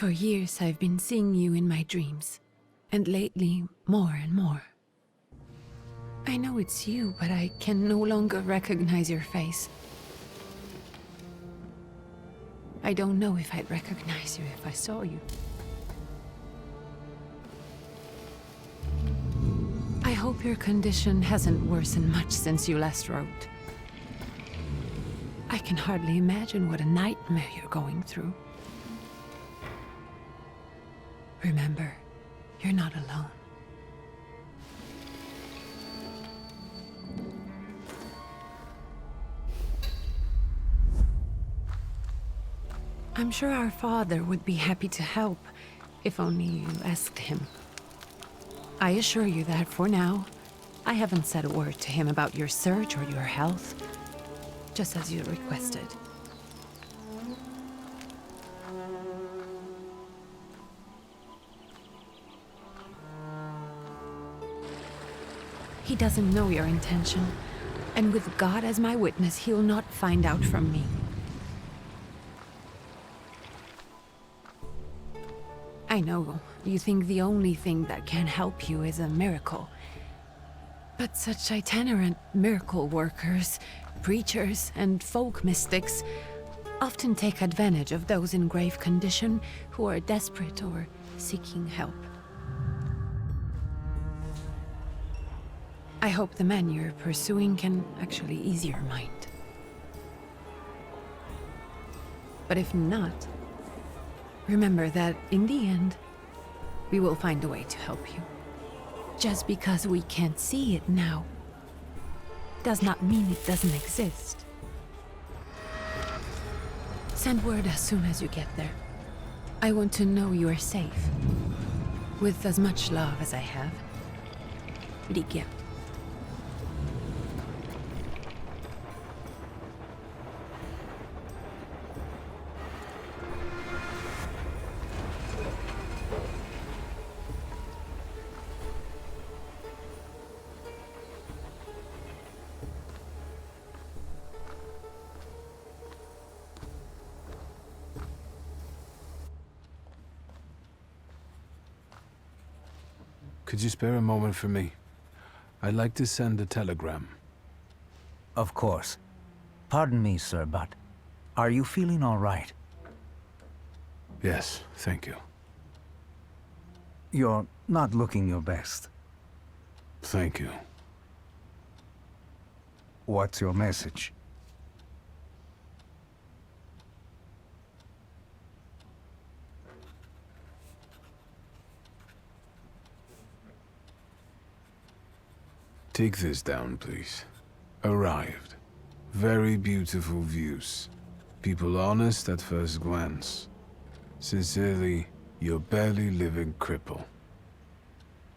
For years I've been seeing you in my dreams, and lately more and more. I know it's you, but I can no longer recognize your face. I don't know if I'd recognize you if I saw you. I hope your condition hasn't worsened much since you last wrote. I can hardly imagine what a nightmare you're going through. Remember, you're not alone. I'm sure our father would be happy to help, if only you asked him. I assure you that for now, I haven't said a word to him about your search or your health, just as you requested. He doesn't know your intention, and with God as my witness, he'll not find out from me. I know you think the only thing that can help you is a miracle. But such itinerant miracle workers, preachers, and folk mystics often take advantage of those in grave condition who are desperate or seeking help. I hope the man you're pursuing can actually ease your mind. But if not, remember that in the end, we will find a way to help you. Just because we can't see it now does not mean it doesn't exist. Send word as soon as you get there. I want to know you are safe. With as much love as I have. Ligia. Could you spare a moment for me? I'd like to send a telegram. Of course. Pardon me, sir, but are you feeling all right? Yes, thank you. You're not looking your best. Thank you. What's your message? Take this down, please. Arrived. Very beautiful views. People honest at first glance. Sincerely, your barely living cripple.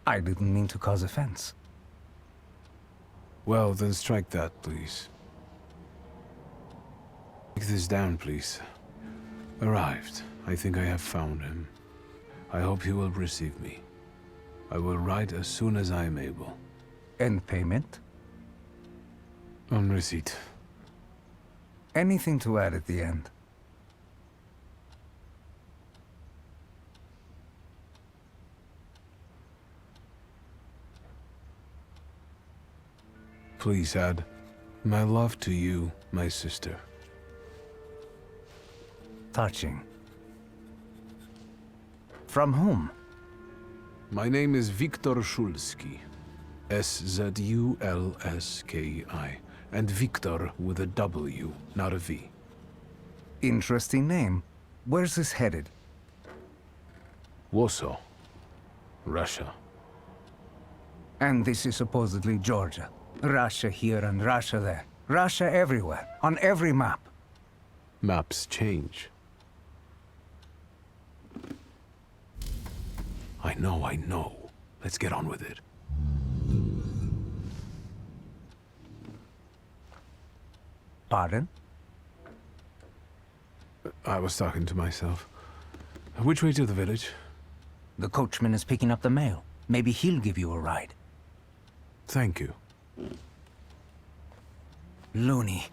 I didn't mean to cause offense. Well, then strike that, please. Take this down, please. Arrived. I think I have found him. I hope he will receive me. I will write as soon as I am able. And payment? On receipt. Anything to add at the end? Please add, my love to you, my sister. Touching. From whom? My name is Wiktor Szulski. S-Z-U-L-S-K-I. And Victor with a W, not a V. Interesting name. Where's this headed? Warsaw. Russia. And this is supposedly Georgia. Russia here and Russia there. Russia everywhere, on every map. Maps change. I know. Let's get on with it. Pardon? I was talking to myself. Which way to the village? The coachman is picking up the mail. Maybe he'll give you a ride. Thank you. Loony.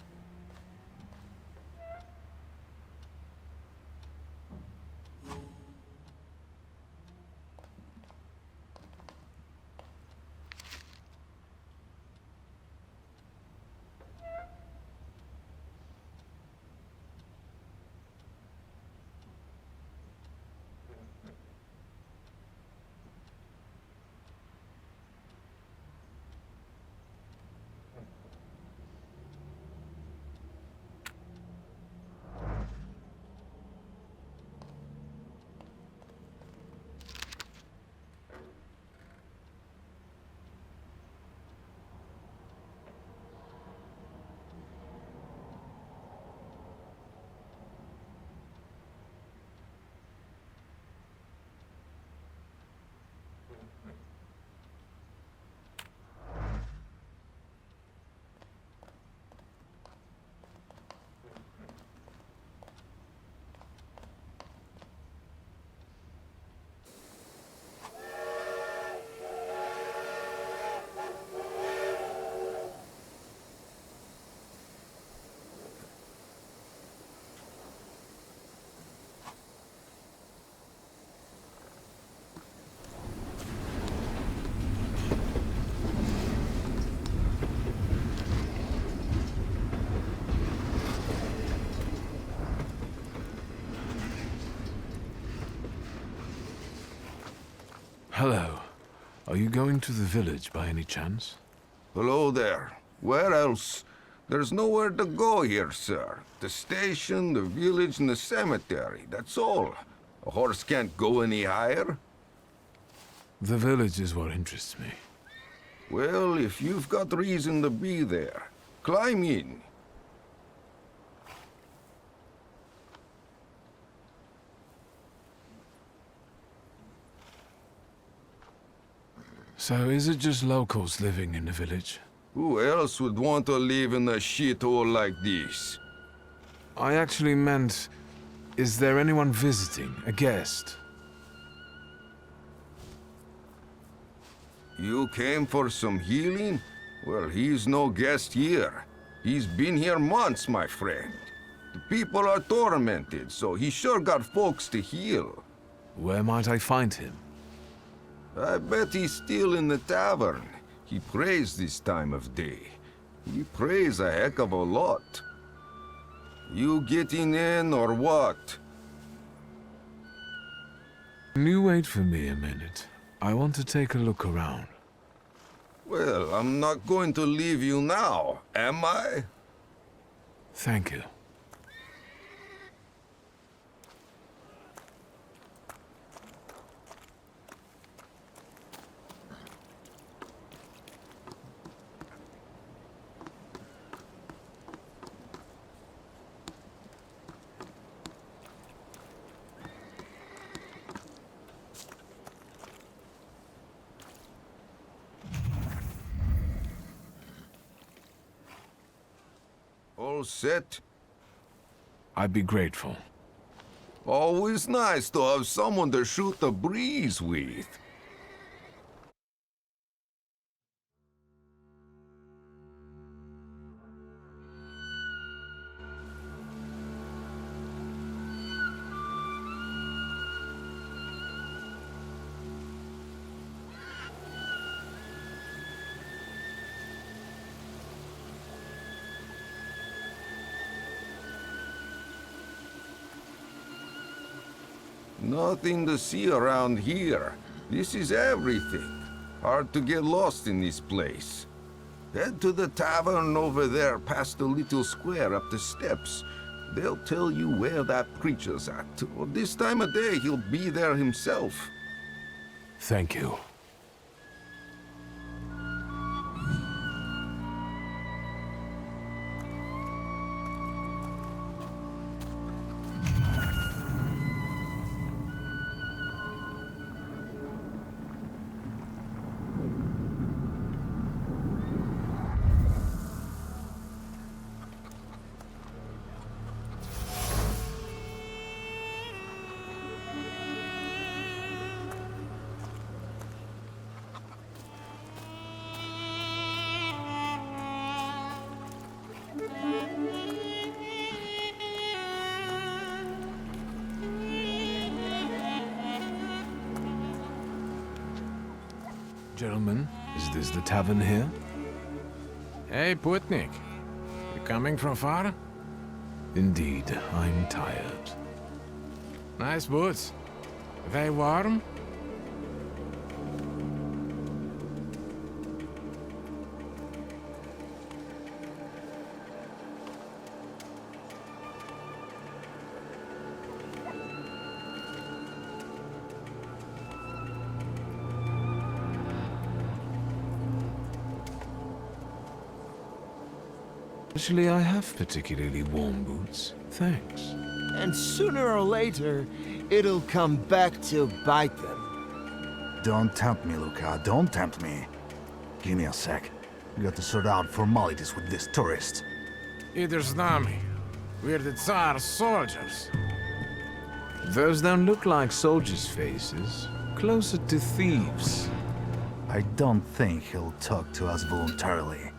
Hello. Are you going to the village by any chance? Hello there. Where else? There's nowhere to go here, sir. The station, the village, and the cemetery. That's all. A horse can't go any higher. The village is what interests me. Well, if you've got reason to be there, climb in. So is it just locals living in the village? Who else would want to live in a shithole like this? I actually meant, is there anyone visiting, a guest? You came for some healing? Well, he's no guest here. He's been here months, my friend. The people are tormented, so he sure got folks to heal. Where might I find him? I bet he's still in the tavern. He prays this time of day. He prays a heck of a lot. You getting in or what? Can you wait for me a minute? I want to take a look around. Well, I'm not going to leave you now, am I? Thank you. All set? I'd be grateful. Always nice to have someone to shoot the breeze with. Nothing to see around here. This is everything. Hard to get lost in this place. Head to the tavern over there past the little square up the steps. They'll tell you where that preacher's at. Or this time of day, he'll be there himself. Thank you. Gentlemen, is this the tavern here? Hey, Putnik. You coming from far? Indeed, I'm tired. Nice boots. They warm? Actually, I have particularly warm boots. Thanks. And sooner or later, it'll come back to bite them. Don't tempt me, Luca. Don't tempt me. Give me a sec. We got to sort out formalities with this tourist. Idешь с нами. We're the Tsar's soldiers. Those don't look like soldiers' faces. Closer to thieves. I don't think he'll talk to us voluntarily.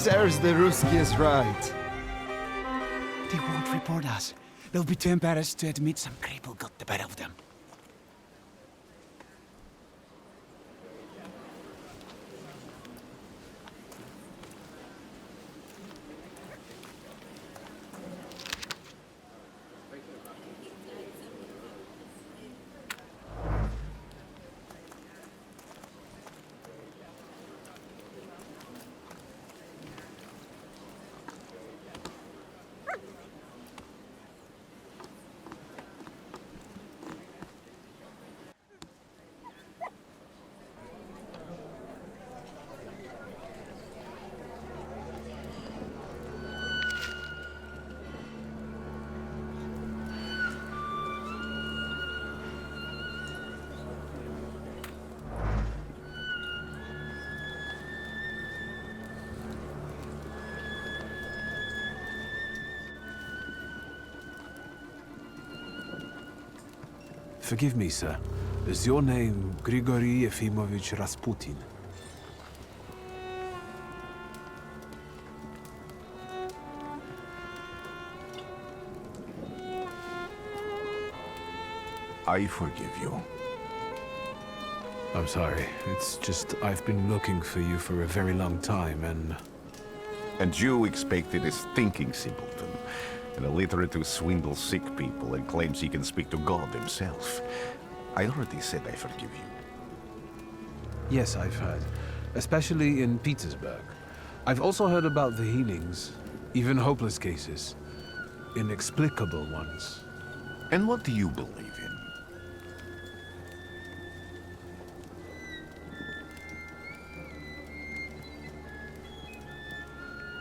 There's the Ruskies right. They won't report us. They'll be too embarrassed to admit some cripple got the better of them. Forgive me, sir. Is your name Grigory Yefimovich Rasputin? I forgive you. I'm sorry. It's just I've been looking for you for a very long time, and... And you expected a stinking simpleton, an illiterate who swindles sick people and claims he can speak to God himself. I already said I forgive you. Yes, I've heard. Especially in Petersburg. I've also heard about the healings, even hopeless cases. Inexplicable ones. And what do you believe in?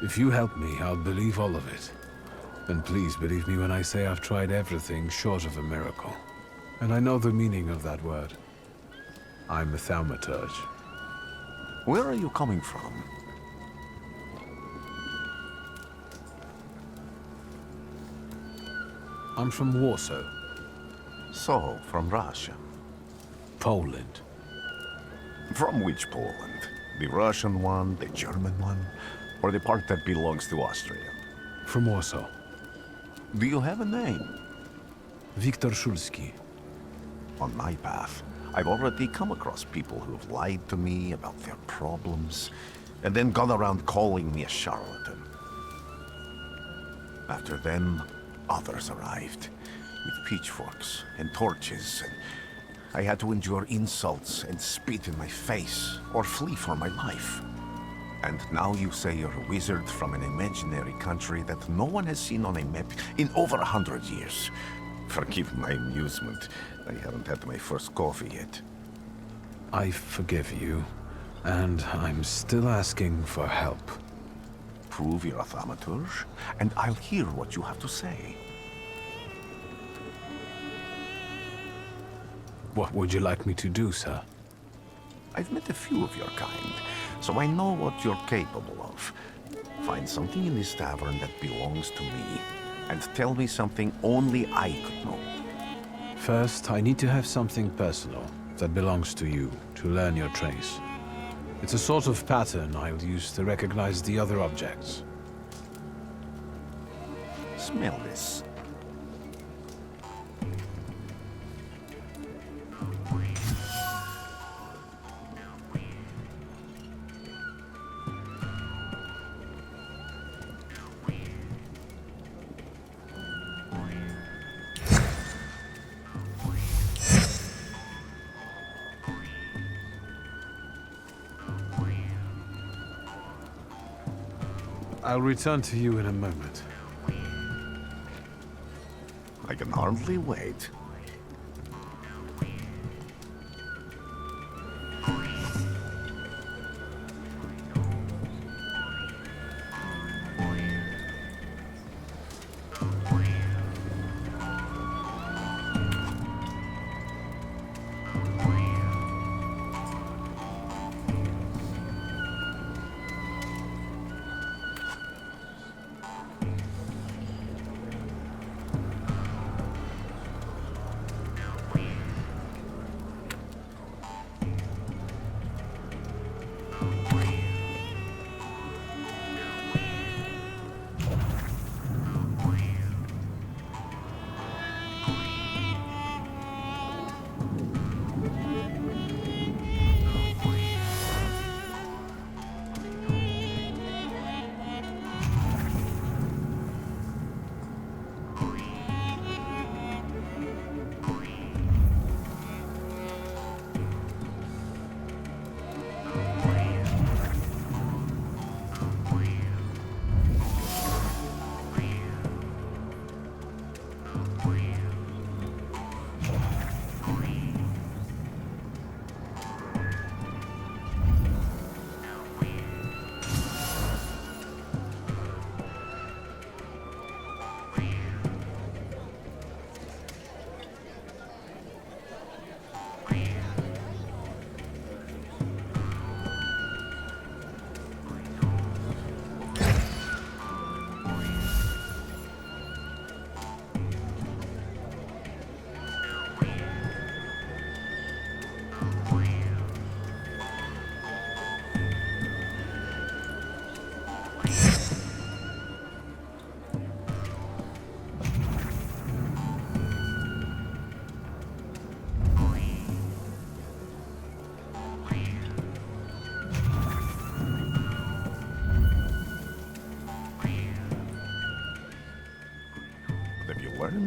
If you help me, I'll believe all of it. And please believe me when I say I've tried everything short of a miracle. And I know the meaning of that word. I'm a thaumaturge. Where are you coming from? I'm from Warsaw, So, from Russia. Poland. From which Poland? The Russian one, the German one, or the part that belongs to Austria? From Warsaw. Do you have a name? Wiktor Szulski. On my path, I've already come across people who've lied to me about their problems, and then gone around calling me a charlatan. After them, others arrived, with pitchforks and torches, and I had to endure insults and spit in my face, or flee for my life. And now you say you're a wizard from an imaginary country that no one has seen on a map in over 100 years. Forgive my amusement. I haven't had my first coffee yet. I forgive you, and I'm still asking for help. Prove you're a thaumaturge, and I'll hear what you have to say. What would you like me to do, sir? I've met a few of your kind, so I know what you're capable of. Find something in this tavern that belongs to me, and tell me something only I could know. First, I need to have something personal that belongs to you to learn your trace. It's a sort of pattern I'll use to recognize the other objects. Smell this. I'll return to you in a moment. I can hardly wait.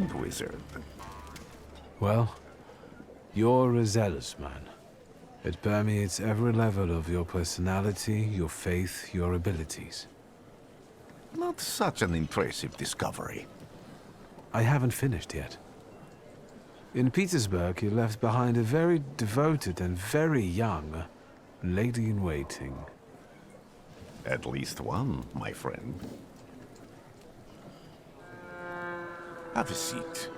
wind wizard. Well, you're a zealous man. It permeates every level of your personality, your faith, your abilities. Not such an impressive discovery. I haven't finished yet. In Petersburg, you left behind a very devoted and very young lady-in-waiting. At least one, my friend. Have a seat.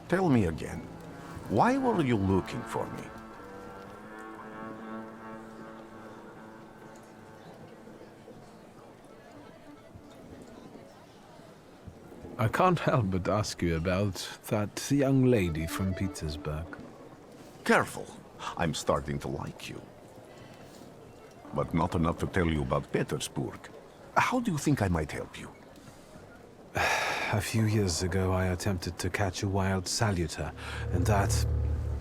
Tell me again, why were you looking for me? I can't help but ask you about that young lady from Petersburg. Careful, I'm starting to like you. But not enough to tell you about Petersburg. How do you think I might help you? A few years ago, I attempted to catch a wild saluter, and that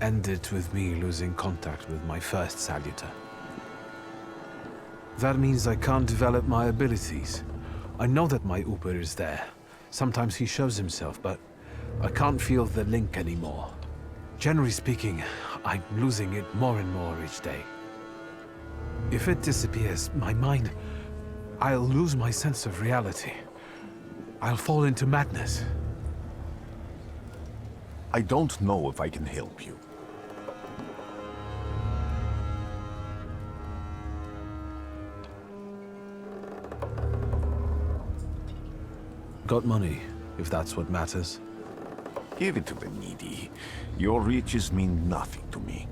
ended with me losing contact with my first saluter. That means I can't develop my abilities. I know that my Uber is there. Sometimes he shows himself, but I can't feel the link anymore. Generally speaking, I'm losing it more and more each day. If it disappears, my mind, I'll lose my sense of reality. I'll fall into madness. I don't know if I can help you. Got money, if that's what matters. Give it to the needy. Your riches mean nothing to me.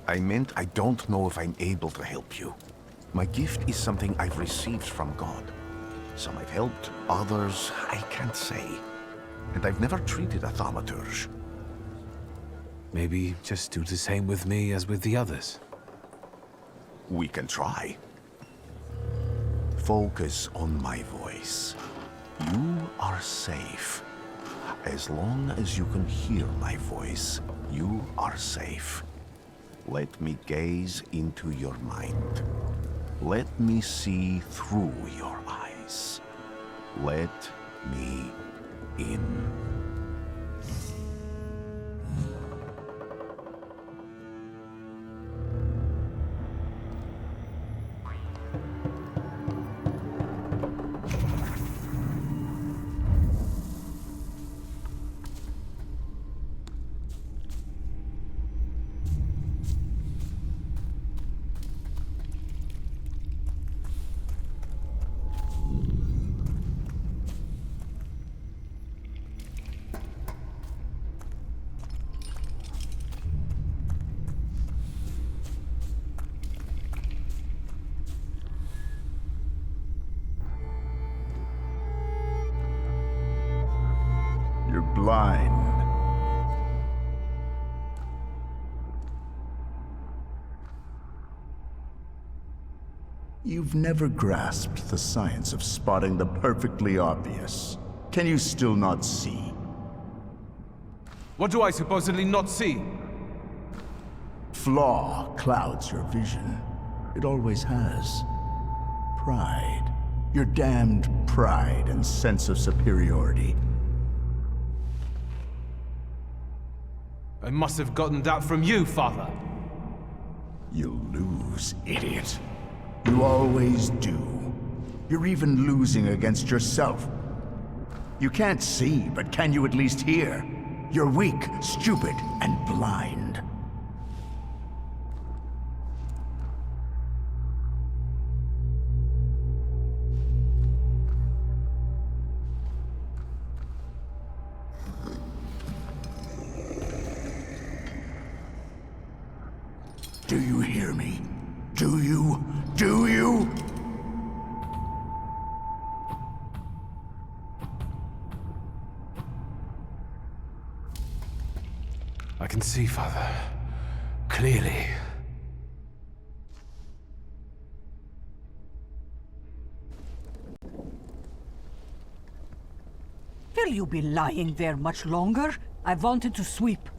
I meant I don't know if I'm able to help you. My gift is something I've received from God. Some I've helped, others I can't say. And I've never treated a thaumaturge. Maybe just do the same with me as with the others. We can try. Focus on my voice. You are safe. As long as you can hear my voice, you are safe. Let me gaze into your mind. Let me see through your eyes. Let me in. You're blind. You've never grasped the science of spotting the perfectly obvious. Can you still not see? What do I supposedly not see? Flaw clouds your vision. It always has. Pride. Your damned pride and sense of superiority. I must have gotten that from you, Father. You'll lose, idiot. You always do. You're even losing against yourself. You can't see, but can you at least hear? You're weak, stupid, and blind. Do you hear me? Do you? Do you? I can see, Father. Clearly. Will you be lying there much longer? I wanted to sweep.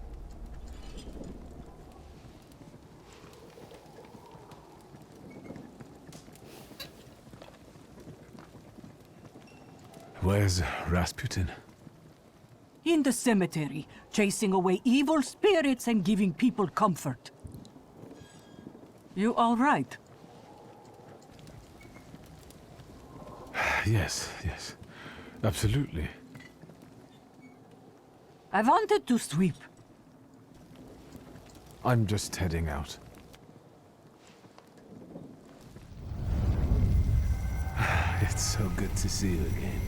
Where's Rasputin? In the cemetery, chasing away evil spirits and giving people comfort. You all right? Yes, absolutely. I wanted to sweep. I'm just heading out. It's so good to see you again.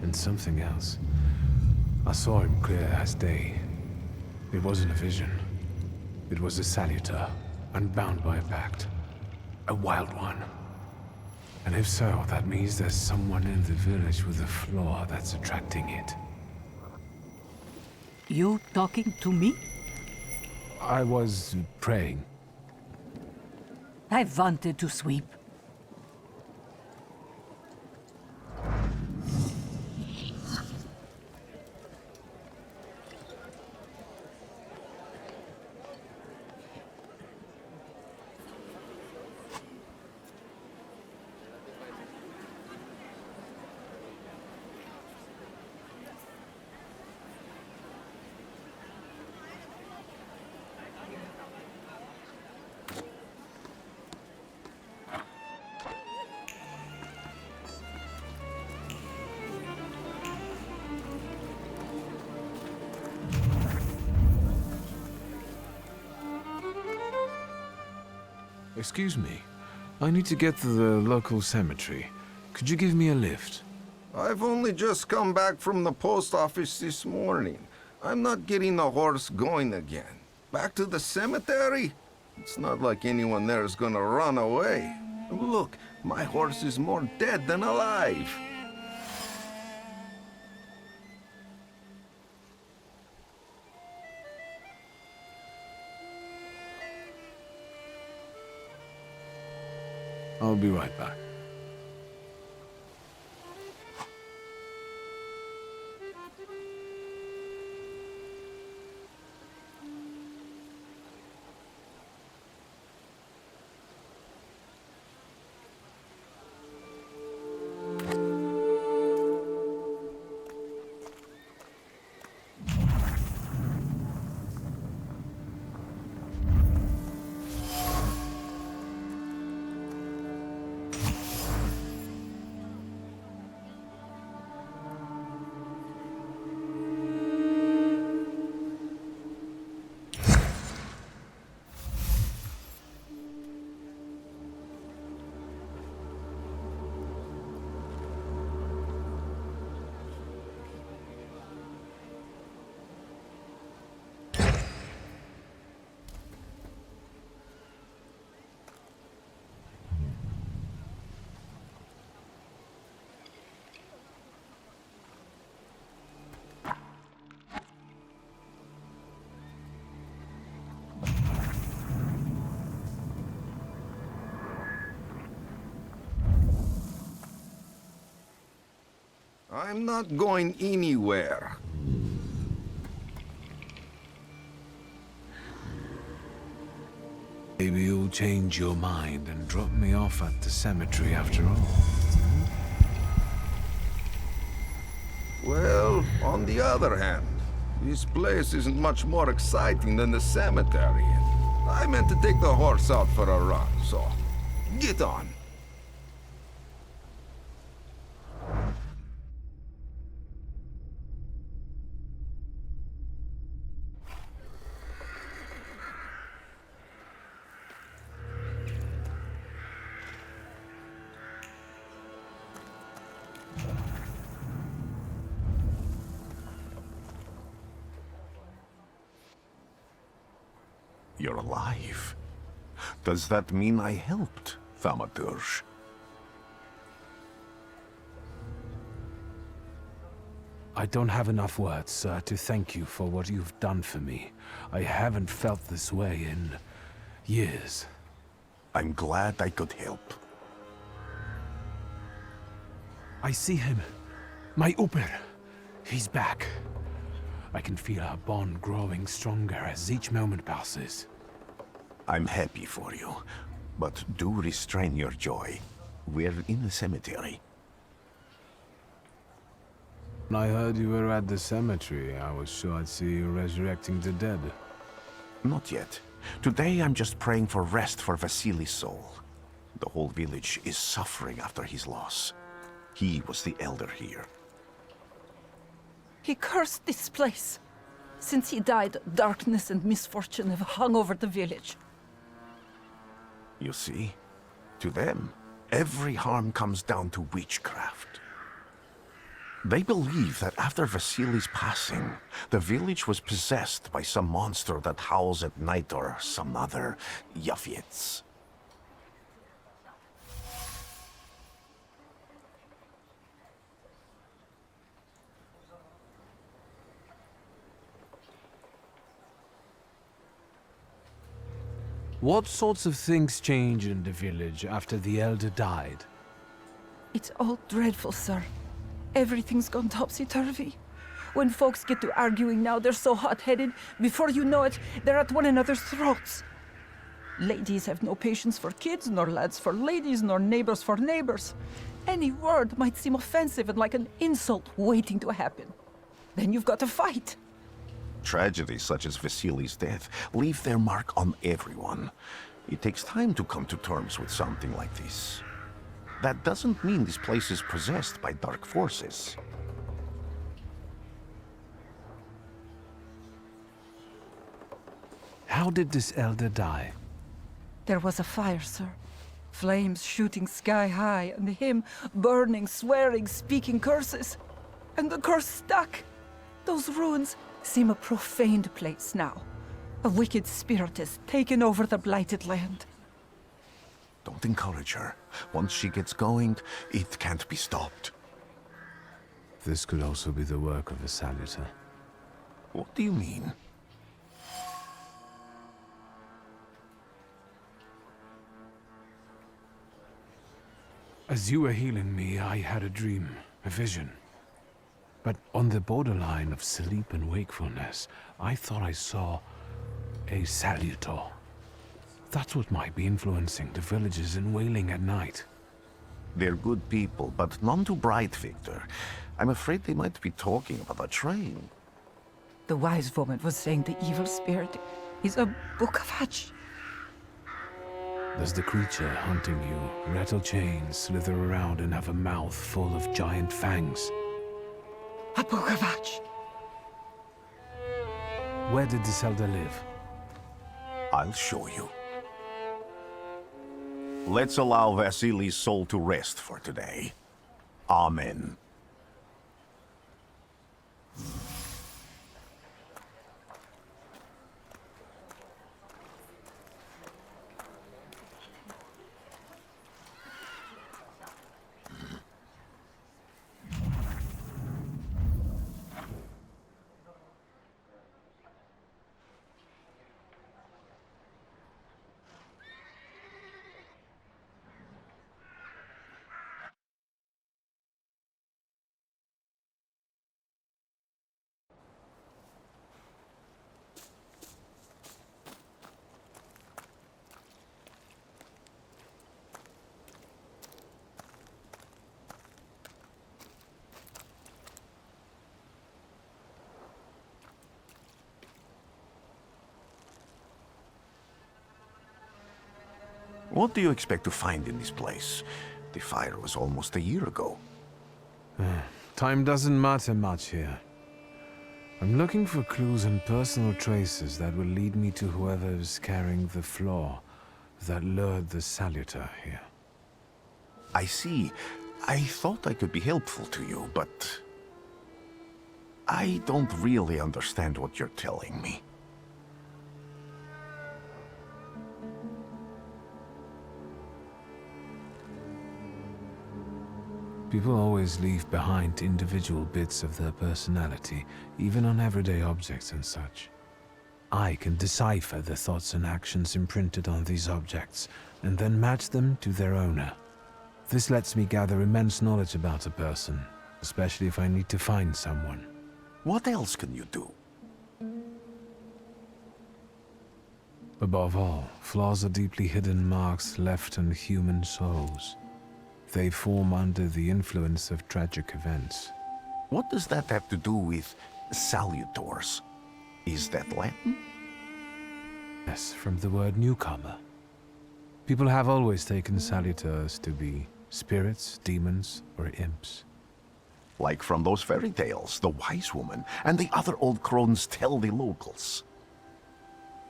And something else. I saw him clear as day. It wasn't a vision. It was a saluter, unbound by a pact. A wild one. And if so, that means there's someone in the village with a flaw that's attracting it. You talking to me? I was praying. I wanted to sweep. Excuse me. I need to get to the local cemetery. Could you give me a lift? I've only just come back from the post office this morning. I'm not getting the horse going again. Back to the cemetery? It's not like anyone there is gonna run away. Look, my horse is more dead than alive. I'll be right back. I'm not going anywhere. Maybe you'll change your mind and drop me off at the cemetery after all. Well, on the other hand, this place isn't much more exciting than the cemetery. I meant to take the horse out for a run, so get on. You're alive. Does that mean I helped, Thaumaturge? I don't have enough words, sir, to thank you for what you've done for me. I haven't felt this way in years. I'm glad I could help. I see him. My Uber. He's back. I can feel our bond growing stronger as each moment passes. I'm happy for you, but do restrain your joy. We're in the cemetery. When I heard you were at the cemetery, I was sure I'd see you resurrecting the dead. Not yet. Today I'm just praying for rest for Vasily's soul. The whole village is suffering after his loss. He was the elder here. He cursed this place. Since he died, darkness and misfortune have hung over the village. You see? To them, every harm comes down to witchcraft. They believe that after Vasily's passing, the village was possessed by some monster that howls at night or some other Yafiets. What sorts of things changed in the village after the elder died? It's all dreadful, sir. Everything's gone topsy-turvy. When folks get to arguing now, they're so hot-headed, before you know it, they're at one another's throats. Ladies have no patience for kids, nor lads for ladies, nor neighbors for neighbors. Any word might seem offensive and like an insult waiting to happen. Then you've got to fight. Tragedies such as Vasily's death leave their mark on everyone. It takes time to come to terms with something like this. That doesn't mean this place is possessed by dark forces. How did this elder die? There was a fire, sir. Flames shooting sky high, and him burning, swearing, speaking curses. And the curse stuck. Those ruins seem a profaned place now. A wicked spirit has taken over the blighted land. Don't encourage her. Once she gets going, it can't be stopped. This could also be the work of a saluter. What do you mean? As you were healing me, I had a dream, a vision. But on the borderline of sleep and wakefulness, I thought I saw a salutor. That's what might be influencing the villagers in wailing at night. They're good people, but none too bright, Victor. I'm afraid they might be talking about a train. The wise woman was saying the evil spirit is a book of hatch. Does the creature hunting you rattle chains, slither around, and have a mouth full of giant fangs? A book of hatch. Where did this elder live? I'll show you. Let's allow Vasily's soul to rest for today. Amen. What do you expect to find in this place? The fire was almost a year ago. Time doesn't matter much here. I'm looking for clues and personal traces that will lead me to whoever is carrying the flaw that lured the saluter here. I see. I thought I could be helpful to you, but I don't really understand what you're telling me. People always leave behind individual bits of their personality, even on everyday objects and such. I can decipher the thoughts and actions imprinted on these objects, and then match them to their owner. This lets me gather immense knowledge about a person, especially if I need to find someone. What else can you do? Above all, flaws are deeply hidden marks left on human souls. They form under the influence of tragic events. What does that have to do with salutors? Is that Latin? Yes, from the word newcomer. People have always taken salutors to be spirits, demons, or imps. Like from those fairy tales, the wise woman and the other old crones tell the locals.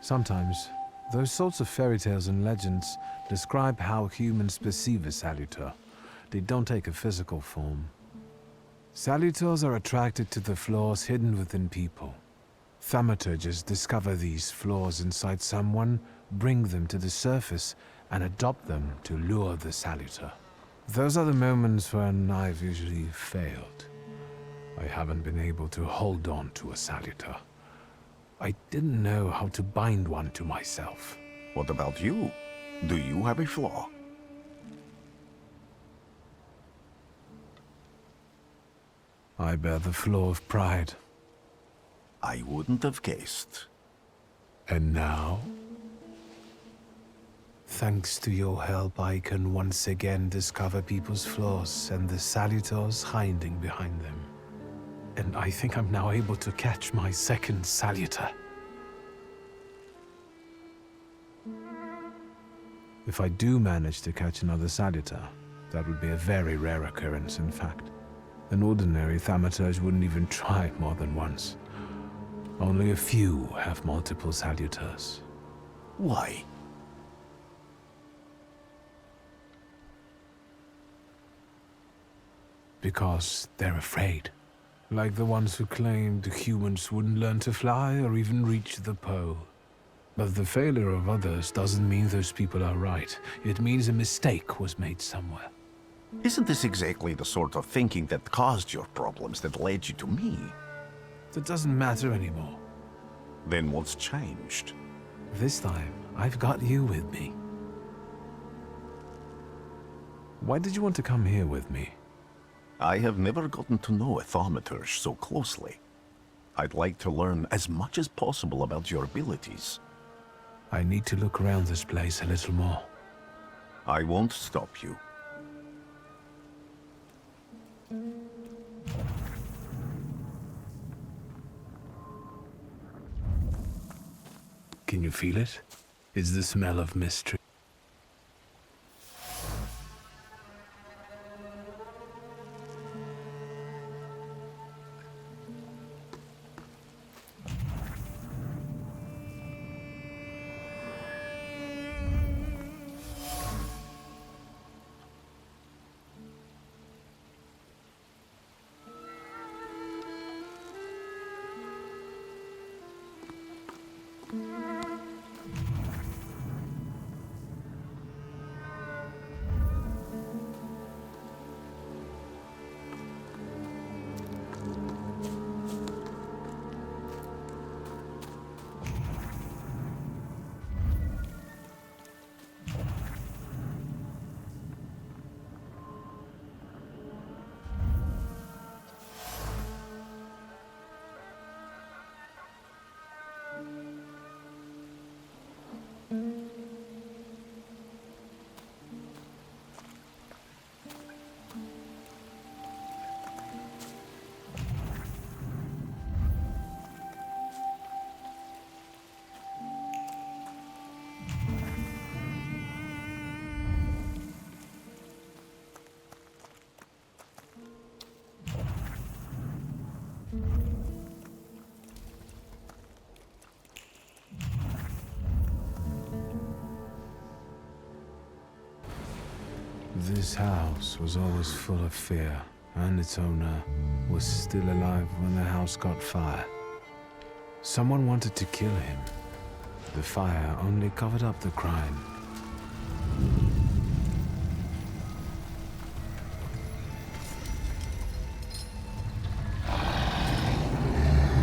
Sometimes, those sorts of fairy tales and legends describe how humans perceive a salutor. They don't take a physical form. Salutors are attracted to the flaws hidden within people. Thaumaturges discover these flaws inside someone, bring them to the surface, and adopt them to lure the salutor. Those are the moments when I've usually failed. I haven't been able to hold on to a salutor. I didn't know how to bind one to myself. What about you? Do you have a flaw? I bear the flaw of pride. I wouldn't have guessed. And now? Thanks to your help, I can once again discover people's flaws and the salutors hiding behind them. And I think I'm now able to catch my second salutor. If I do manage to catch another salutor, that would be a very rare occurrence, in fact. An ordinary thaumaturge wouldn't even try more than once. Only a few have multiple salutors. Why? Because they're afraid. Like the ones who claimed humans wouldn't learn to fly or even reach the pole. But the failure of others doesn't mean those people are right. It means a mistake was made somewhere. Isn't this exactly the sort of thinking that caused your problems that led you to me? That doesn't matter anymore. Then what's changed? This time, I've got you with me. Why did you want to come here with me? I have never gotten to know a thaumaturge so closely. I'd like to learn as much as possible about your abilities. I need to look around this place a little more. I won't stop you. Can you feel it? It's the smell of mystery. This house was always full of fear, and its owner was still alive when the house caught fire. Someone wanted to kill him. The fire only covered up the crime.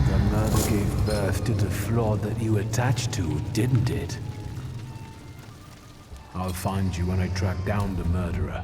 The murder gave birth to the flaw that you attached to, didn't it? I'll find you when I track down the murderer.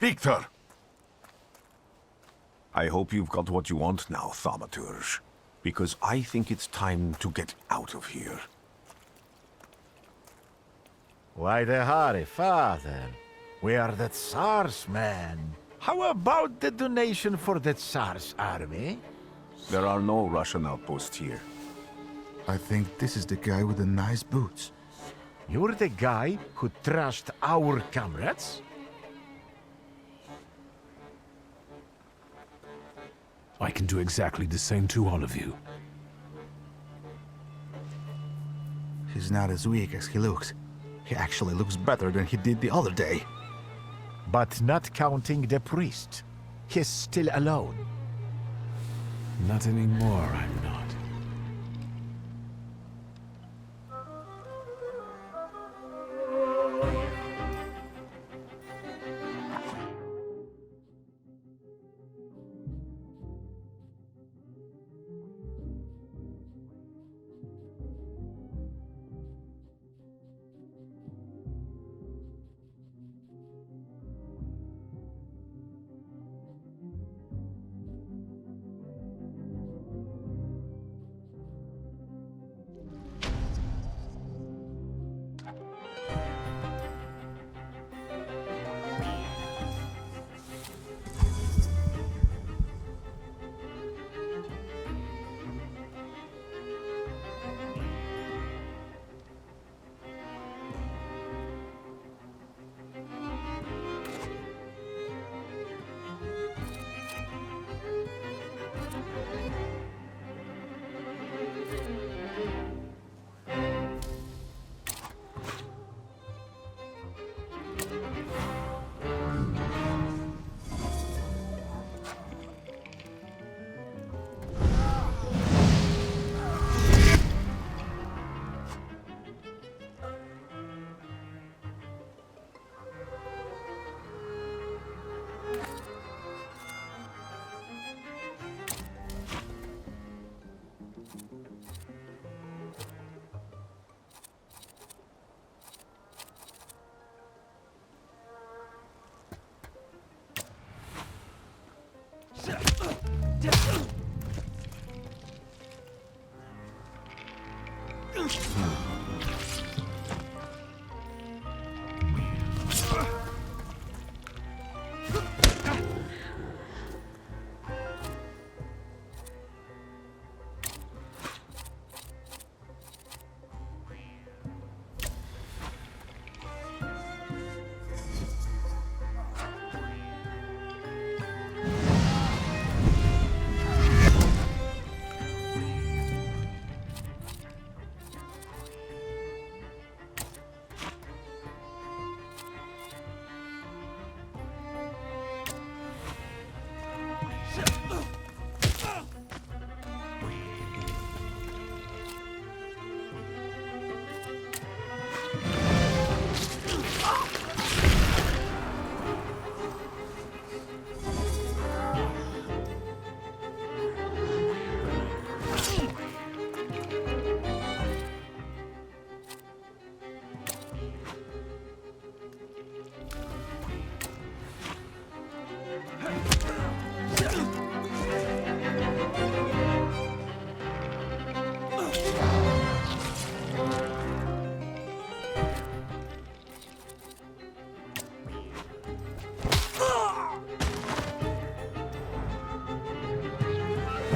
Victor! I hope you've got what you want now, Thaumaturge. Because I think it's time to get out of here. Why the hurry, father? We are the Tsar's men. How about the donation for the Tsar's army? There are no Russian outposts here. I think this is the guy with the nice boots. You're the guy who trashed our comrades? I can do exactly the same to all of you. He's not as weak as he looks. He actually looks better than he did the other day. But not counting the priest. He's still alone. Not anymore, I'm not.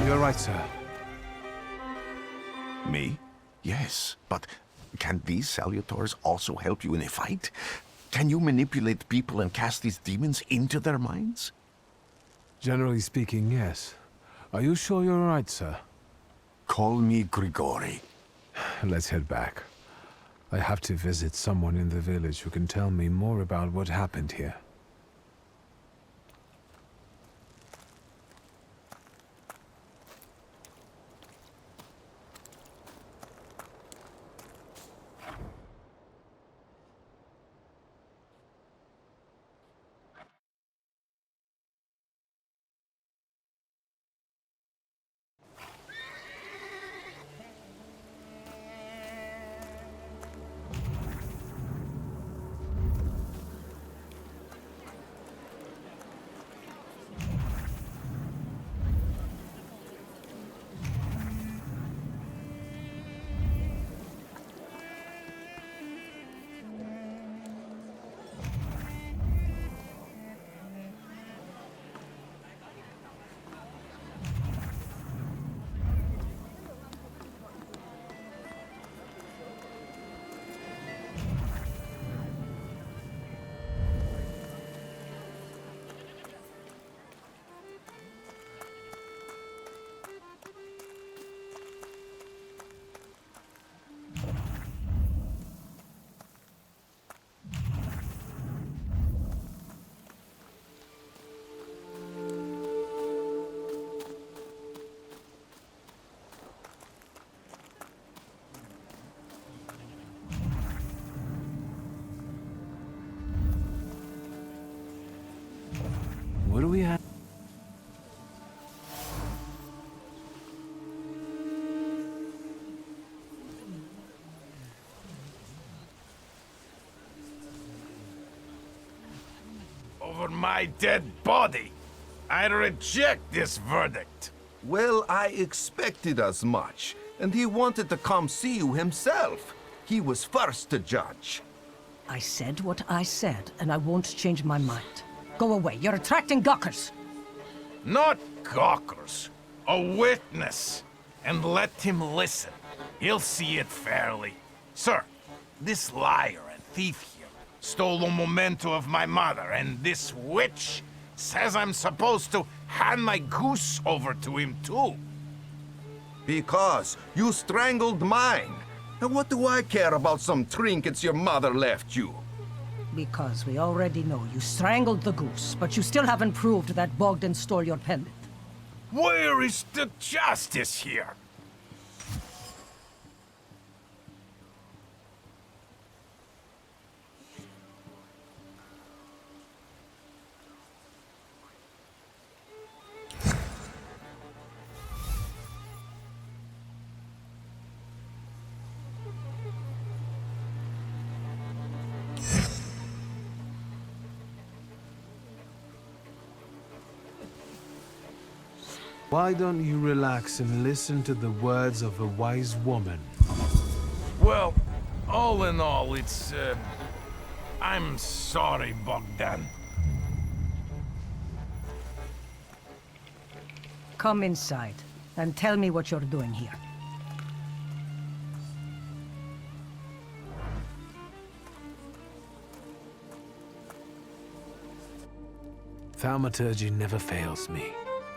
You're right, sir. Me? Yes, but can these salutors also help you in a fight? Can you manipulate people and cast these demons into their minds? Generally speaking, yes. Are you sure you're right, sir? Call me Grigori. Let's head back. I have to visit someone in the village who can tell me more about what happened here. my dead body. I reject this verdict. Well, I expected as much, and he wanted to come see you himself. He was first to judge. I said what I said, and I won't change my mind. Go away. You're attracting gawkers. Not gawkers. A witness. And let him listen. He'll see it fairly. Sir, this liar and thief here stole a memento of my mother, and this witch says I'm supposed to hand my goose over to him too. Because you strangled mine. And what do I care about some trinkets your mother left you? Because we already know you strangled the goose, but you still haven't proved that Bogdan stole your pendant. Where is the justice here? Why don't you relax and listen to the words of a wise woman? Well, all in all, it's, I'm sorry, Bogdan. Come inside, and tell me what you're doing here. Thaumaturgy never fails me.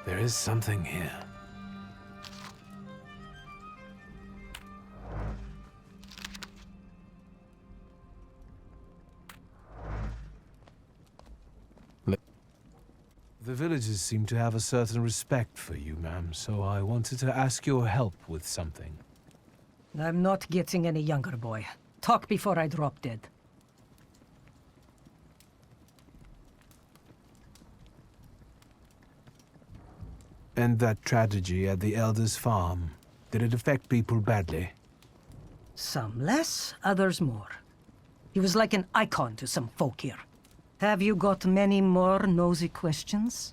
There is something here. The villagers seem to have a certain respect for you, ma'am, so I wanted to ask your help with something. I'm not getting any younger, boy. Talk before I drop dead. And that tragedy at the Elder's farm, did it affect people badly? Some less, others more. He was like an icon to some folk here. Have you got many more nosy questions?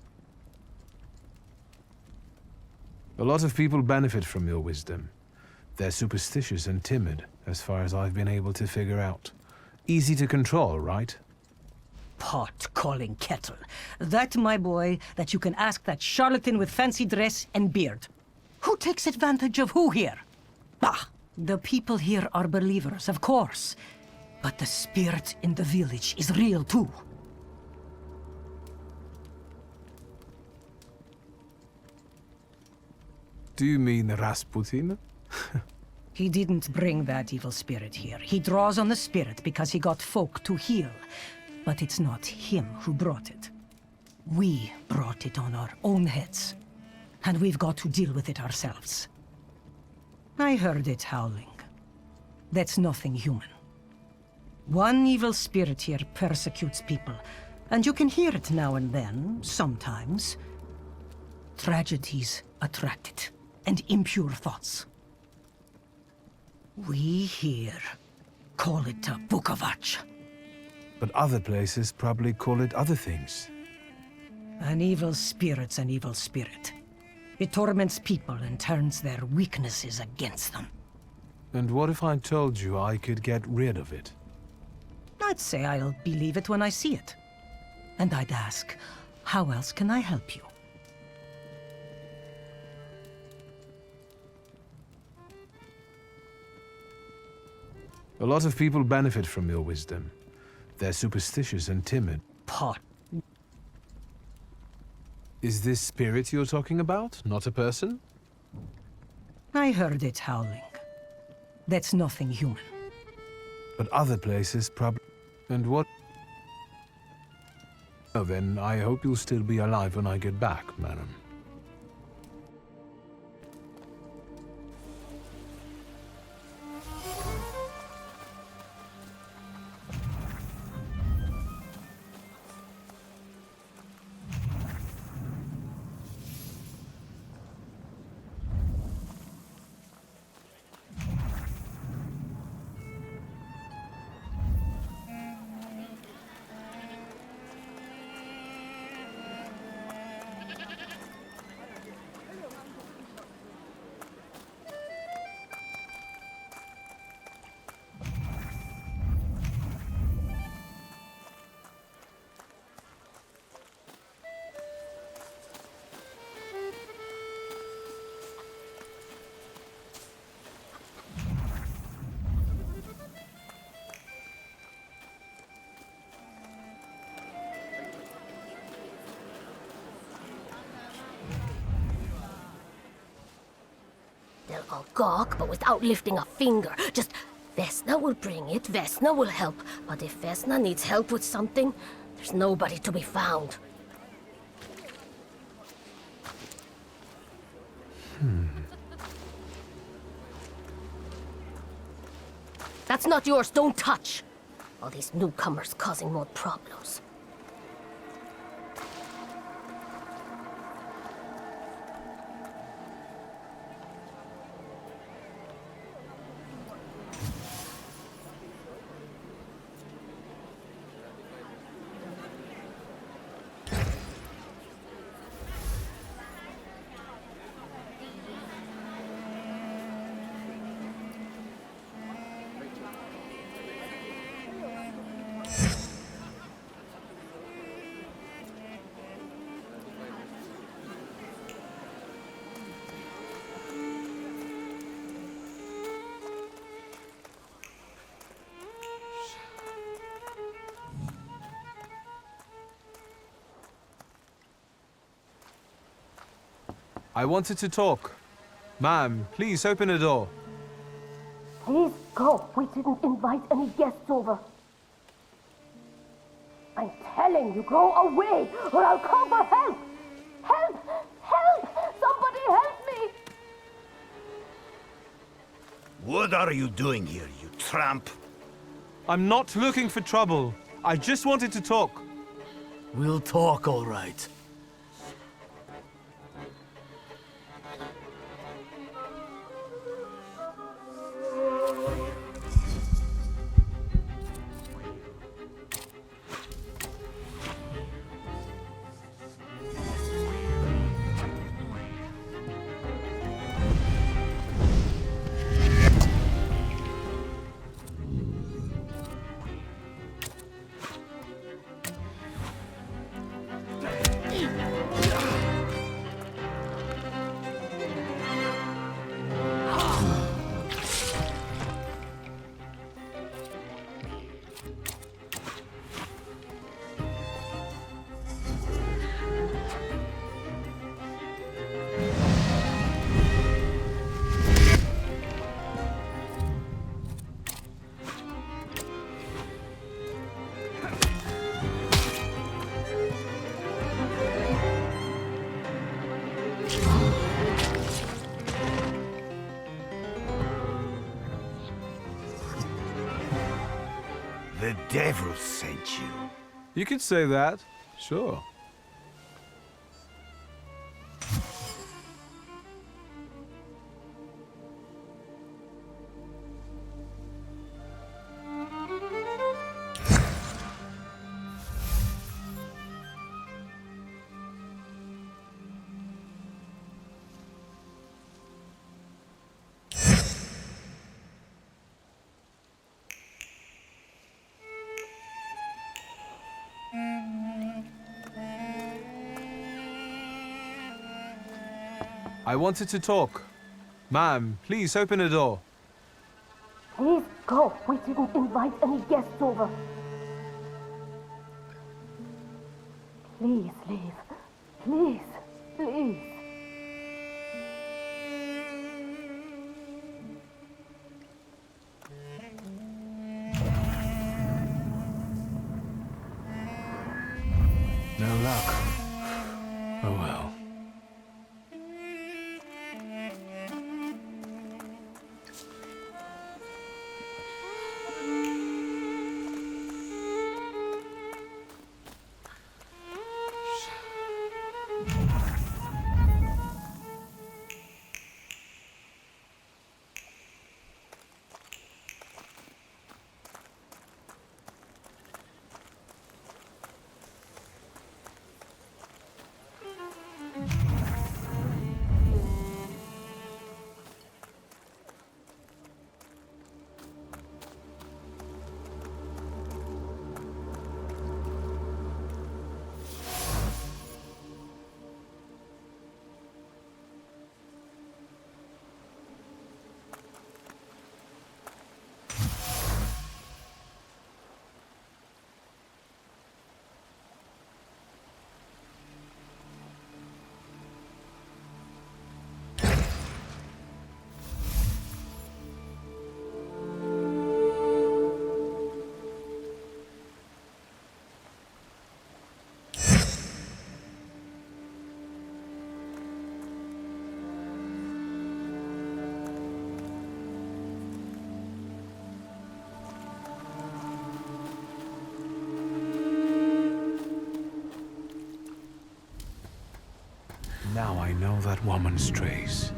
A lot of people benefit from your wisdom. They're superstitious and timid, as far as I've been able to figure out. Easy to control, right? Pot calling kettle. That, my boy, that you can ask that charlatan with fancy dress and beard. Who takes advantage of who here? Bah! The people here are believers, of course. But the spirit in the village is real too. Do you mean Rasputin? He didn't bring that evil spirit here. He draws on the spirit because he got folk to heal. But it's not him who brought it. We brought it on our own heads. And we've got to deal with it ourselves. I heard it howling. That's nothing human. One evil spirit here persecutes people, and you can hear it now and then, sometimes. Tragedies attract it, and impure thoughts. We here call it a Bukovac. But other places probably call it other things. An evil spirit's an evil spirit. It torments people and turns their weaknesses against them. And what if I told you I could get rid of it? I'd say I'll believe it when I see it. And I'd ask, how else can I help you? A lot of people benefit from your wisdom. They're superstitious and timid. Pot. Is this spirit you're talking about, not a person? I heard it howling. That's nothing human. But other places probably... And what... Oh, then I hope you'll still be alive when I get back, madam. gawk, but without lifting a finger. Just, Vesna will bring it, Vesna will help. But if Vesna needs help with something, there's nobody to be found. That's not yours, don't touch! All these newcomers causing more problems. I wanted to talk. Ma'am, please open the door. Please go. We didn't invite any guests over. I'm telling you, go away, or I'll call for help! Help! Help! Somebody help me! What are you doing here, you tramp? I'm not looking for trouble. I just wanted to talk. We'll talk, all right. The devil sent you. You could say that, sure. I wanted to talk. Ma'am, please open the door. Please go. We didn't invite any guests over. Please leave. Please, please. No luck. Oh well. know that woman's trace.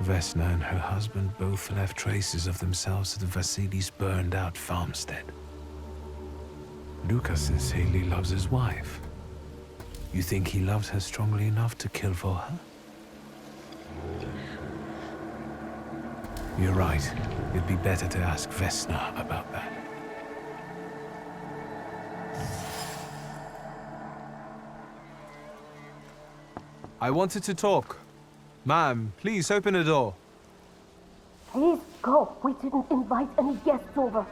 Vesna and her husband both left traces of themselves at Vasily's burned-out farmstead. Luka sincerely loves his wife. You think he loves her strongly enough to kill for her? You're right. It'd be better to ask Vesna about that. I wanted to talk. Ma'am, please open the door. Please go. We didn't invite any guests over.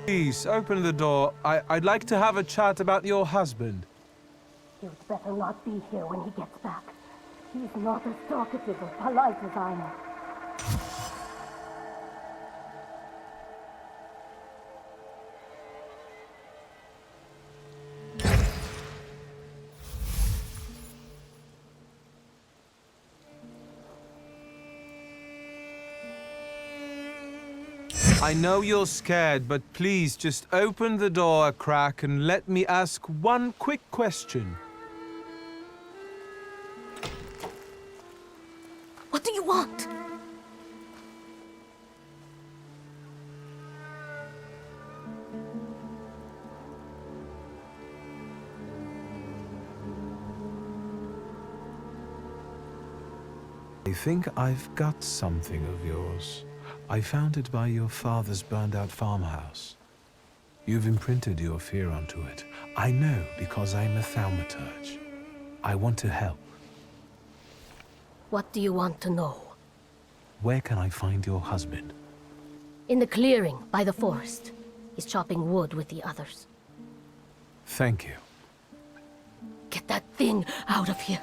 Please, open the door. I'd like to have a chat about your husband. You'd better not be here when he gets back. He's not as talkative or polite as I am. I know you're scared, but please just open the door a crack and let me ask one quick question. What do you want? I think I've got something of yours. I found it by your father's burned-out farmhouse. You've imprinted your fear onto it. I know because I'm a thaumaturge. I want to help. What do you want to know? Where can I find your husband? In the clearing by the forest. He's chopping wood with the others. Thank you. Get that thing out of here.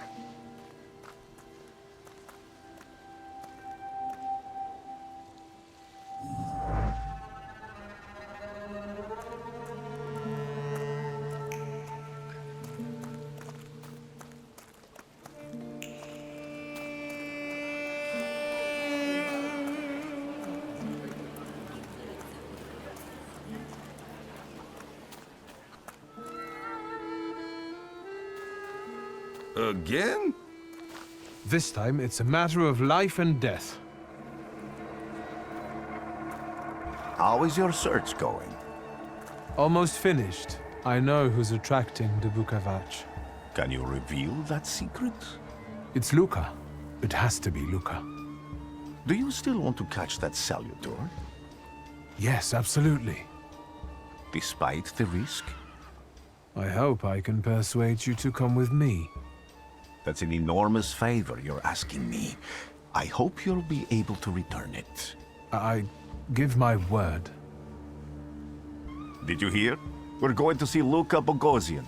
Again? This time, it's a matter of life and death. How is your search going? Almost finished. I know who's attracting the Bukavach. Can you reveal that secret? It's Luka. It has to be Luka. Do you still want to catch that salutor? Yes, absolutely. Despite the risk? I hope I can persuade you to come with me. That's an enormous favor you're asking me. I hope you'll be able to return it. I give my word. Did you hear? We're going to see Luka Bogosian.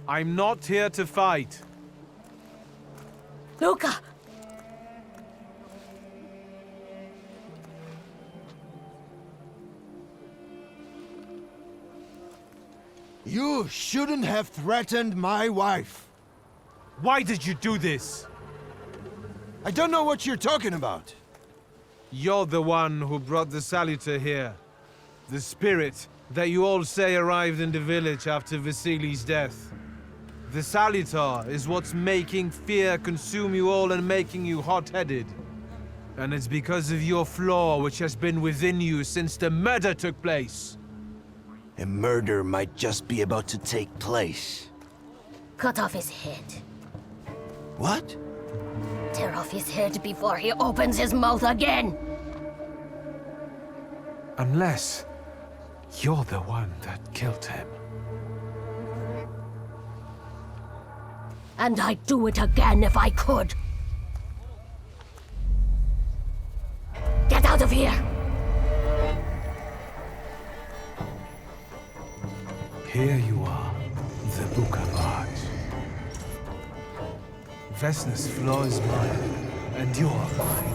I'm not here to fight. Luka! You shouldn't have threatened my wife. Why did you do this? I don't know what you're talking about. You're the one who brought the salutor here. The spirit that you all say arrived in the village after Vasily's death. The salutor is what's making fear consume you all and making you hot-headed. And it's because of your flaw which has been within you since the murder took place. A murder might just be about to take place. Cut off his head. What? Tear off his head before he opens his mouth again! Unless you're the one that killed him. And I'd do it again if I could. Get out of here! Here you are, the Bukavach. Vesna's flaw is mine, and you're mine.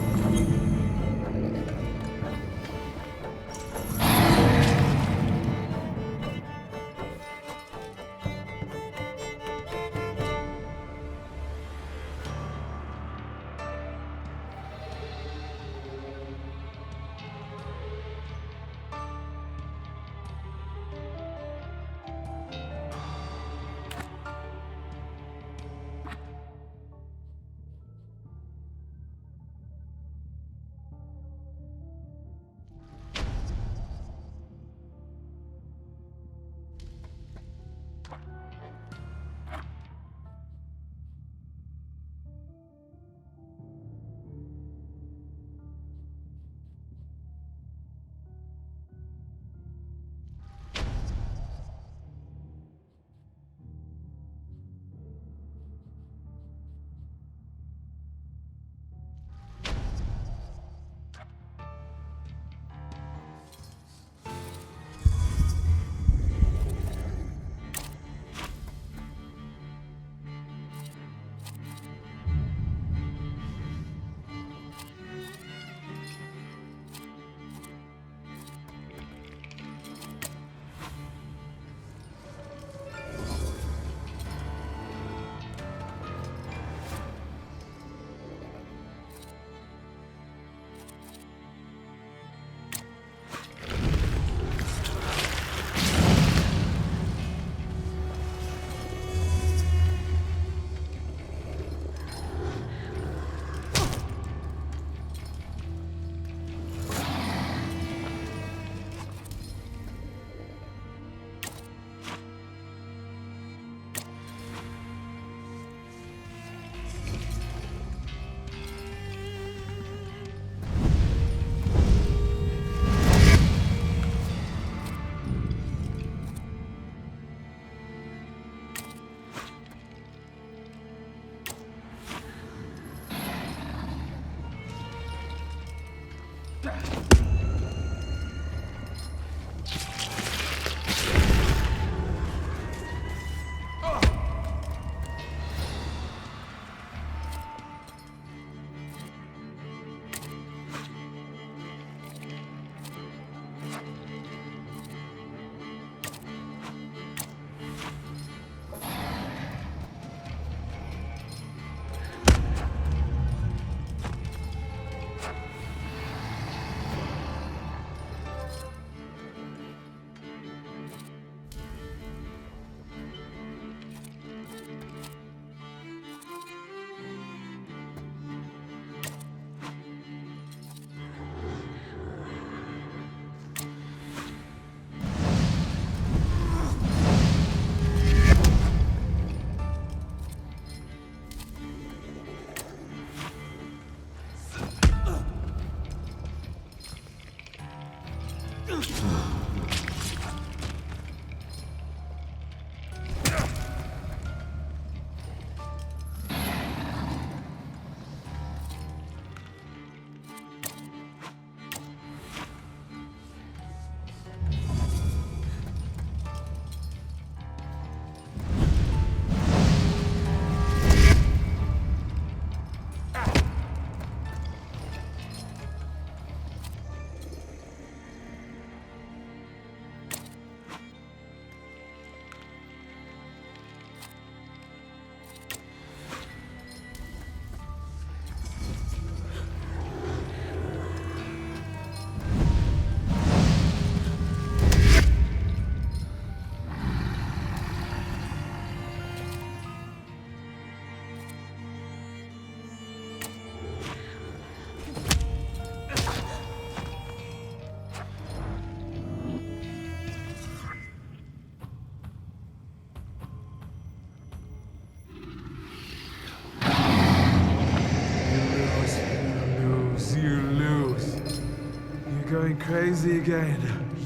going crazy again,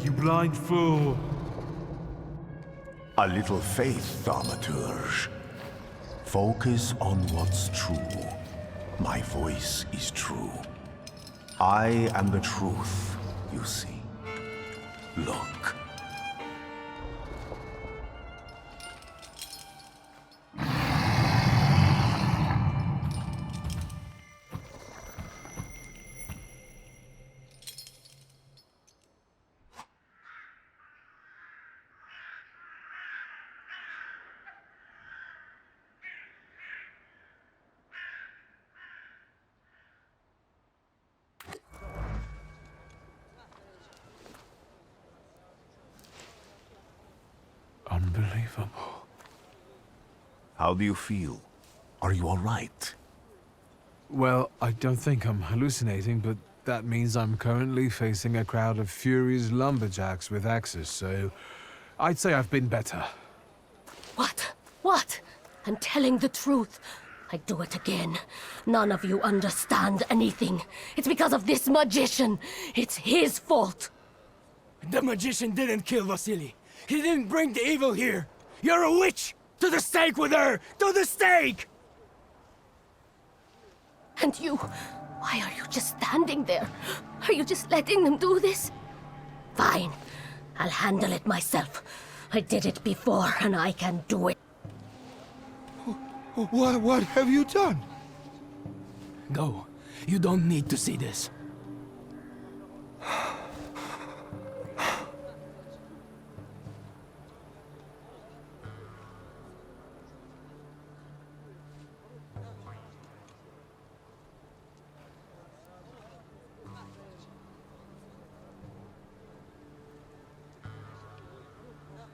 you blind fool. A little faith, Thaumaturge. Focus on what's true. My voice is true. I am the truth, you see. Look. Unbelievable. How do you feel? Are you all right? Well, I don't think I'm hallucinating, but that means I'm currently facing a crowd of furious lumberjacks with axes, so I'd say I've been better. What? What? I'm telling the truth. I do it again. None of you understand anything. It's because of this magician. It's his fault. The magician didn't kill Vasily. He didn't bring the evil here. You're a witch! To the stake with her! To the stake! And you, why are you just standing there? Are you just letting them do this? Fine. I'll handle it myself. I did it before, and I can do it. What have you done? Go. You don't need to see this.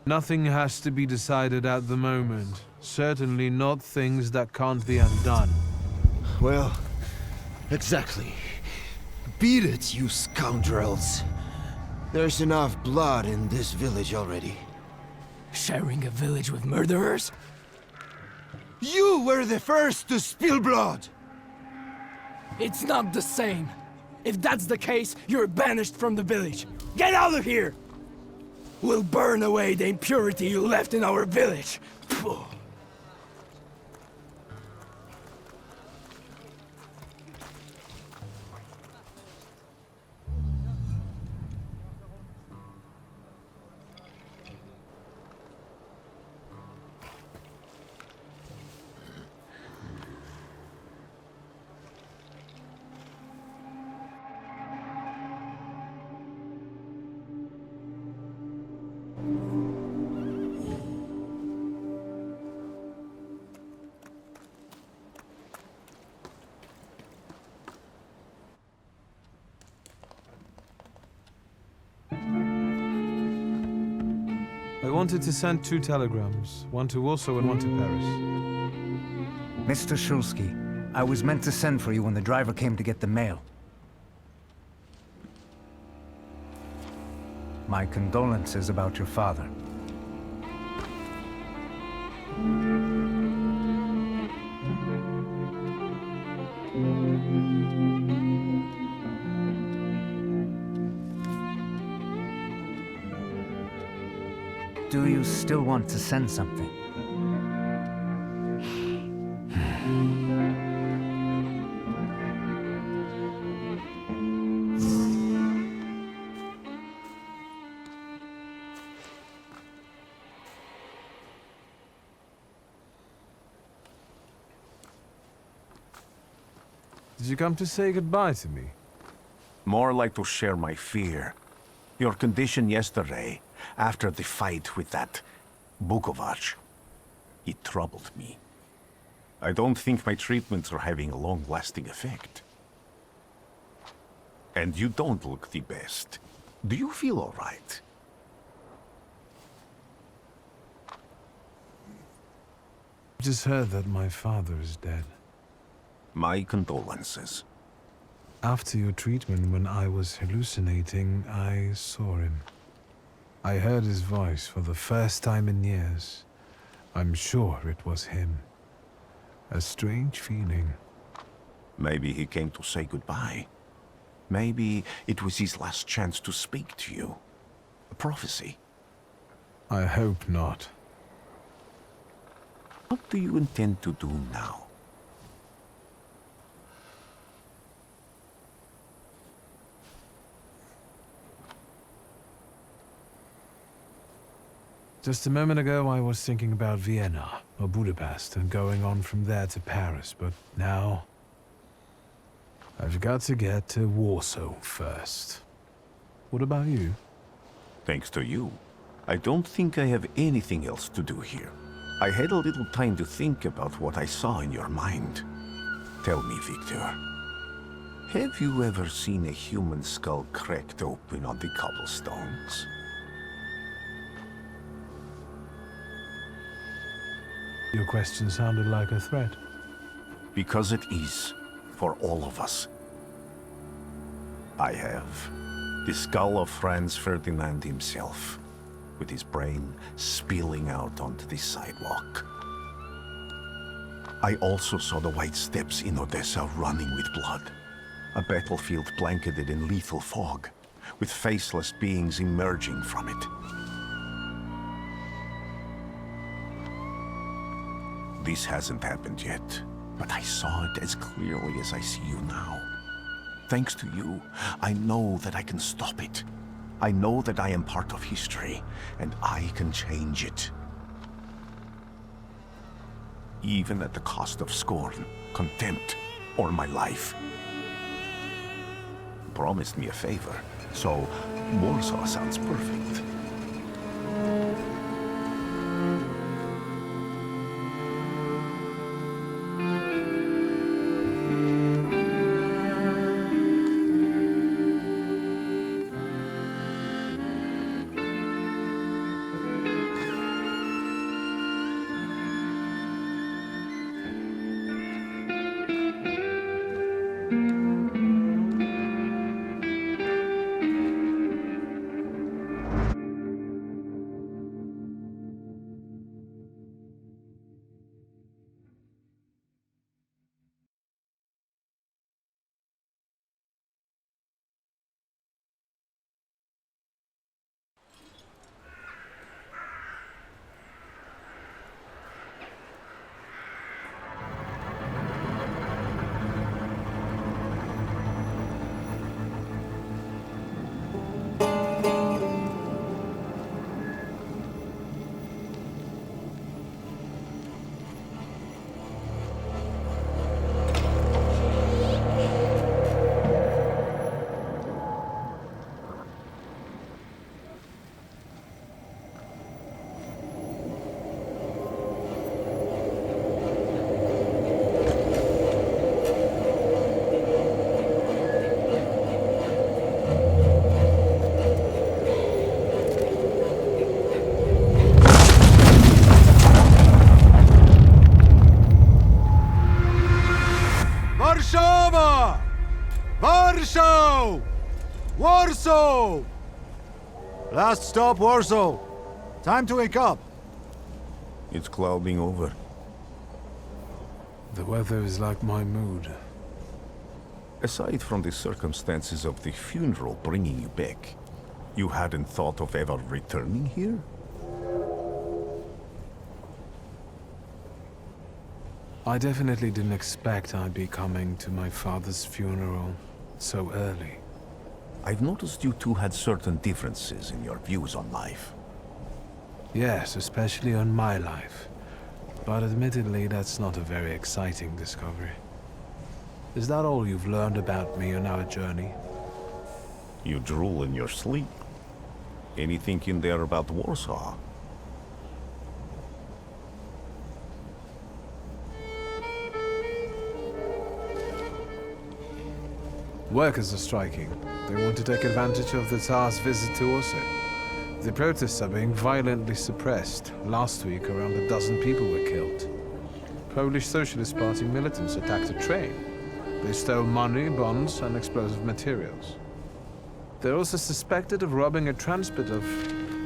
Nothing has to be decided at the moment. Certainly not things that can't be undone. Well, exactly. Beat it, you scoundrels. There's enough blood in this village already. Sharing a village with murderers? You were the first to spill blood! It's not the same. If that's the case, you're banished from the village. Get out of here! We'll burn away the impurity you left in our village. Phew. I wanted to send 2 telegrams, one to Warsaw and one to Paris. Mr. Shulsky, I was meant to send for you when the driver came to get the mail. My condolences about your father. Do you still want to send something? Did you come to say goodbye to me? More like to share my fear. Your condition yesterday, after the fight with that Bukovac, it troubled me. I don't think my treatments are having a long-lasting effect. And you don't look the best. Do you feel all right? I just heard that my father is dead. My condolences. After your treatment, when I was hallucinating, I saw him. I heard his voice for the first time in years. I'm sure it was him. A strange feeling. Maybe he came to say goodbye. Maybe it was his last chance to speak to you. A prophecy. I hope not. What do you intend to do now? Just a moment ago, I was thinking about Vienna or Budapest and going on from there to Paris, but now I've got to get to Warsaw first. What about you? Thanks to you, I don't think I have anything else to do here. I had a little time to think about what I saw in your mind. Tell me, Victor, have you ever seen a human skull cracked open on the cobblestones? Your question sounded like a threat. Because it is, for all of us. I have the skull of Franz Ferdinand himself, with his brain spilling out onto the sidewalk. I also saw the white steps in Odessa running with blood. A battlefield blanketed in lethal fog, with faceless beings emerging from it. This hasn't happened yet, but I saw it as clearly as I see you now. Thanks to you, I know that I can stop it. I know that I am part of history, and I can change it. Even at the cost of scorn, contempt, or my life. Promised me a favor, so Warsaw sounds perfect. Warsaw! Last stop, Warsaw. Time to wake up. It's clouding over. The weather is like my mood. Aside from the circumstances of the funeral bringing you back, you hadn't thought of ever returning here? I definitely didn't expect I'd be coming to my father's funeral so early. I've noticed you two had certain differences in your views on life. Yes, especially on my life. But admittedly, that's not a very exciting discovery. Is that all you've learned about me on our journey? You drool in your sleep. Anything in there about Warsaw? Workers are striking. They want to take advantage of the Tsar's visit to Warsaw. The protests are being violently suppressed. Last week, around a dozen people were killed. Polish Socialist Party militants attacked a train. They stole money, bonds, and explosive materials. They're also suspected of robbing a transport of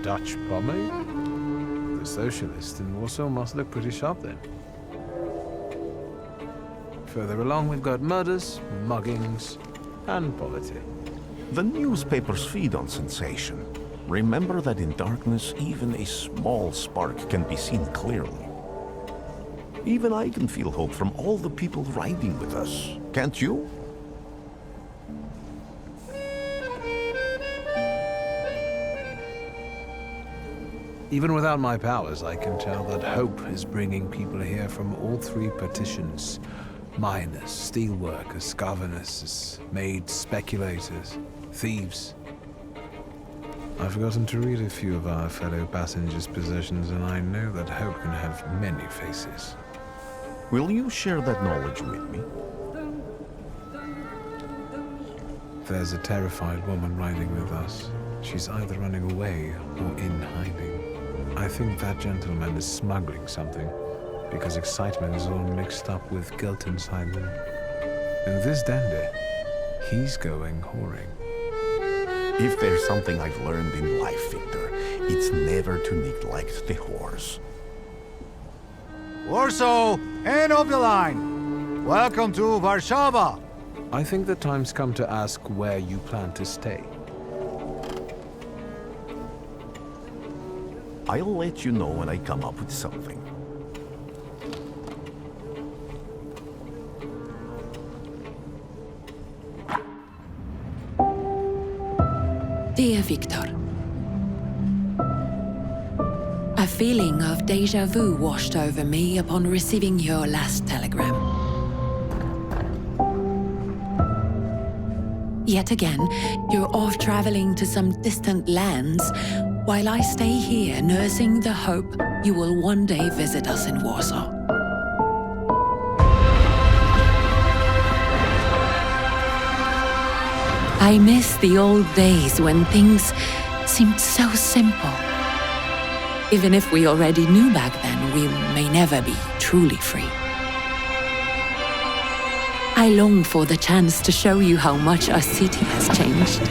Dutch pomade. The socialists in Warsaw must look pretty sharp then. Further along, we've got murders, muggings, and polity. The newspapers feed on sensation. Remember that in darkness, even a small spark can be seen clearly. Even I can feel hope from all the people riding with us. Can't you? Even without my powers, I can tell that hope is bringing people here from all three partitions. Miners, steelworkers, governesses, maids, speculators, thieves. I've forgotten to read a few of our fellow passengers' possessions, and I know that hope can have many faces. Will you share that knowledge with me? There's a terrified woman riding with us. She's either running away or in hiding. I think that gentleman is smuggling something, because excitement is all mixed up with guilt inside him. And this dandy, he's going whoring. If there's something I've learned in life, Victor, it's never to neglect the horse. Warsaw, end of the line. Welcome to Warsaw. I think the time's come to ask where you plan to stay. I'll let you know when I come up with something. Dear Victor, a feeling of déjà vu washed over me upon receiving your last telegram. Yet again, you're off traveling to some distant lands, while I stay here nursing the hope you will one day visit us in Warsaw. I miss the old days when things seemed so simple. Even if we already knew back then, we may never be truly free. I long for the chance to show you how much our city has changed.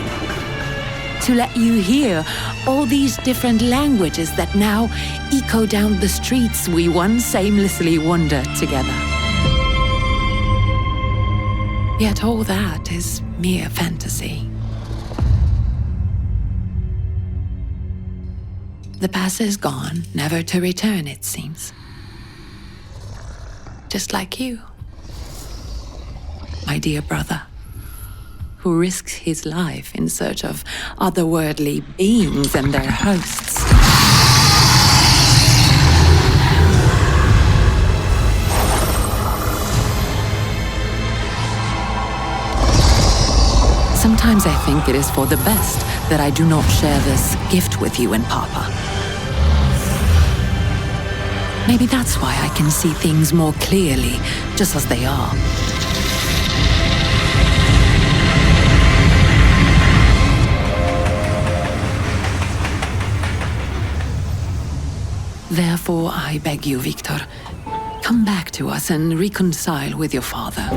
To let you hear all these different languages that now echo down the streets we once aimlessly wandered together. Yet all that is mere fantasy. The past is gone, never to return, it seems. Just like you, my dear brother, who risks his life in search of otherworldly beings and their hosts. Sometimes I think it is for the best that I do not share this gift with you and Papa. Maybe that's why I can see things more clearly, just as they are. Therefore, I beg you, Victor, come back to us and reconcile with your father.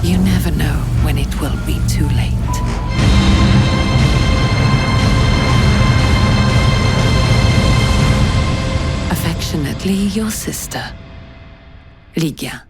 You never know when it will be too late. Affectionately, your sister, Ligia.